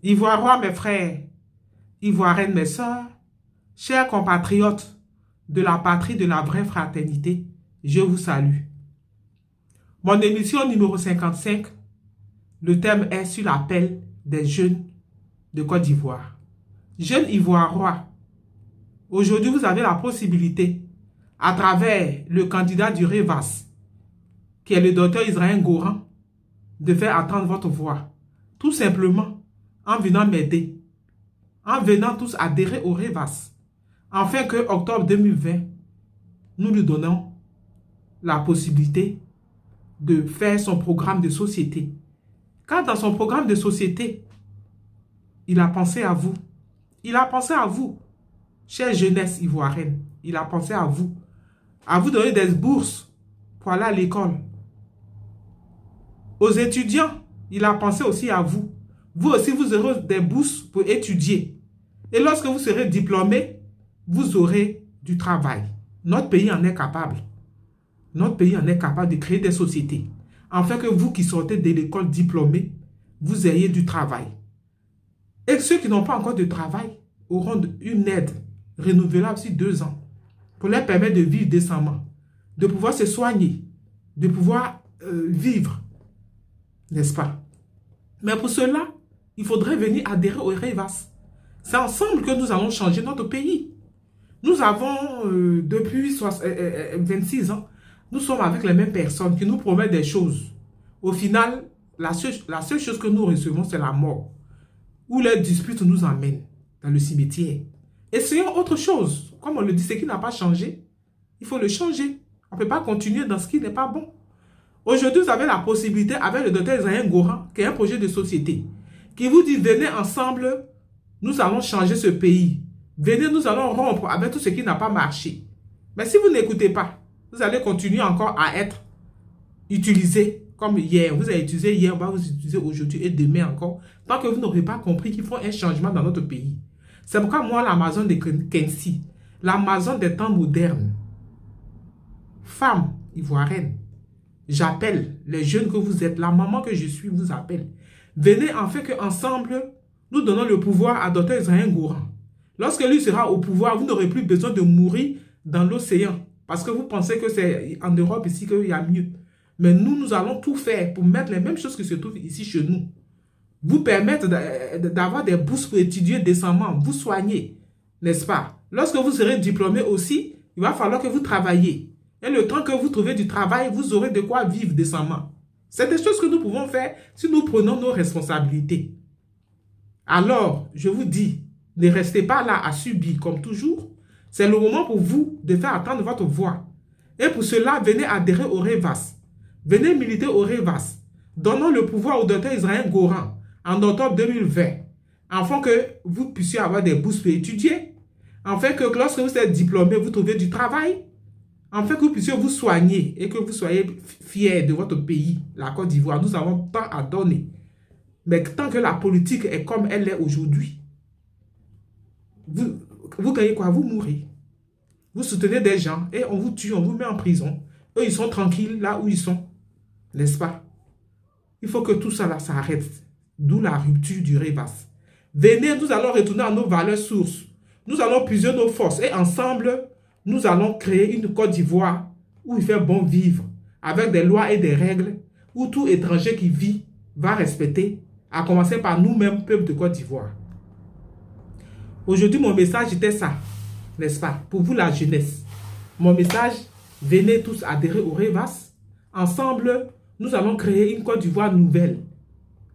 Ivoirois, mes frères, Ivoiriennes, mes sœurs, chers compatriotes de la patrie de la vraie fraternité, je vous salue. Mon émission numéro 55, le thème est sur l'appel des jeunes de Côte d'Ivoire. Jeunes Ivoirois, aujourd'hui vous avez la possibilité, à travers le candidat du REVAS, qui est le docteur Israël Goran, de faire entendre votre voix. Tout simplement en venant m'aider, en venant tous adhérer au REVAS, afin que octobre 2020, nous lui donnons la possibilité de faire son programme de société. Car dans son programme de société, il a pensé à vous. Il a pensé à vous, chère jeunesse ivoirienne. Il a pensé à vous donner des bourses pour aller à l'école. Aux étudiants, il a pensé aussi à vous. Vous aussi, vous aurez des bourses pour étudier. Et lorsque vous serez diplômé, vous aurez du travail. Notre pays en est capable. Notre pays en est capable de créer des sociétés, afin que vous qui sortez de l'école diplômée, vous ayez du travail. Et ceux qui n'ont pas encore de travail auront une aide renouvelable sur 2 ans pour leur permettre de vivre décemment, de pouvoir se soigner, de pouvoir vivre, n'est-ce pas? Mais pour cela, il faudrait venir adhérer au REVAS. C'est ensemble que nous allons changer notre pays. Nous avons, depuis 26 ans, nous sommes avec les mêmes personnes qui nous promettent des choses. Au final, la seule chose que nous recevons, c'est la mort. Où les disputes nous emmènent dans le cimetière. Essayons autre chose. Comme on le dit, ce qui n'a pas changé, il faut le changer. On ne peut pas continuer dans ce qui n'est pas bon. Aujourd'hui, vous avez la possibilité, avec le docteur Israël Goran, qui est un projet de société, qui vous dit, venez ensemble, nous allons changer ce pays. Venez, nous allons rompre avec tout ce qui n'a pas marché. Mais si vous n'écoutez pas, vous allez continuer encore à être utilisé comme hier. Vous avez utilisé hier, on va vous utiliser aujourd'hui et demain encore. Tant que vous n'aurez pas compris qu'il faut un changement dans notre pays. C'est pourquoi moi, l'Amazon de Kensi, l'Amazon des temps modernes, femme ivoirienne, j'appelle les jeunes que vous êtes, la maman que je suis vous appelle. Venez en fait qu'ensemble, nous donnons le pouvoir à Dr Israël Goran. Lorsque lui sera au pouvoir, vous n'aurez plus besoin de mourir dans l'océan. Parce que vous pensez que c'est en Europe ici qu'il y a mieux. Mais nous, nous allons tout faire pour mettre les mêmes choses qui se trouvent ici chez nous. Vous permettre d'avoir des bourses pour étudier décemment, vous soigner, n'est-ce pas? Lorsque vous serez diplômé aussi, il va falloir que vous travaillez. Et le temps que vous trouvez du travail, vous aurez de quoi vivre décemment. C'est des choses que nous pouvons faire si nous prenons nos responsabilités. Alors, je vous dis, ne restez pas là à subir comme toujours. C'est le moment pour vous de faire entendre votre voix. Et pour cela, venez adhérer au REVAS. Venez militer au REVAS. Donnons le pouvoir au docteur Israël Goran en octobre 2020, afin que vous puissiez avoir des bourses pour étudier, afin que lorsque vous êtes diplômé, vous trouvez du travail, afin que vous puissiez vous soigner et que vous soyez fiers de votre pays, la Côte d'Ivoire. Nous avons tant à donner. Mais tant que la politique est comme elle est aujourd'hui, vous gagnez quoi? Vous mourrez. Vous soutenez des gens et on vous tue, on vous met en prison. Eux, ils sont tranquilles là où ils sont. N'est-ce pas? Il faut que tout ça là s'arrête. D'où la rupture du REVAS. Venez, nous allons retourner à nos valeurs sources. Nous allons puiser nos forces et ensemble, nous allons créer une Côte d'Ivoire où il fait bon vivre, avec des lois et des règles, où tout étranger qui vit va respecter, à commencer par nous-mêmes, peuple de Côte d'Ivoire. Aujourd'hui, mon message était ça, n'est-ce pas? Pour vous, la jeunesse. Mon message, venez tous adhérer au REVAS. Ensemble, nous allons créer une Côte d'Ivoire nouvelle,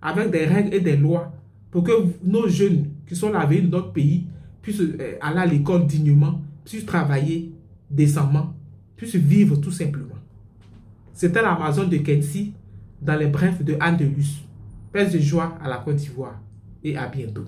avec des règles et des lois, pour que nos jeunes qui sont l'avenir de notre pays puissent aller à l'école dignement, puissent travailler décemment, puissent vivre tout simplement. C'était l'Amazon de Kensi, dans les brefs de Anne de Luz. Paix de joie à la Côte d'Ivoire et à bientôt.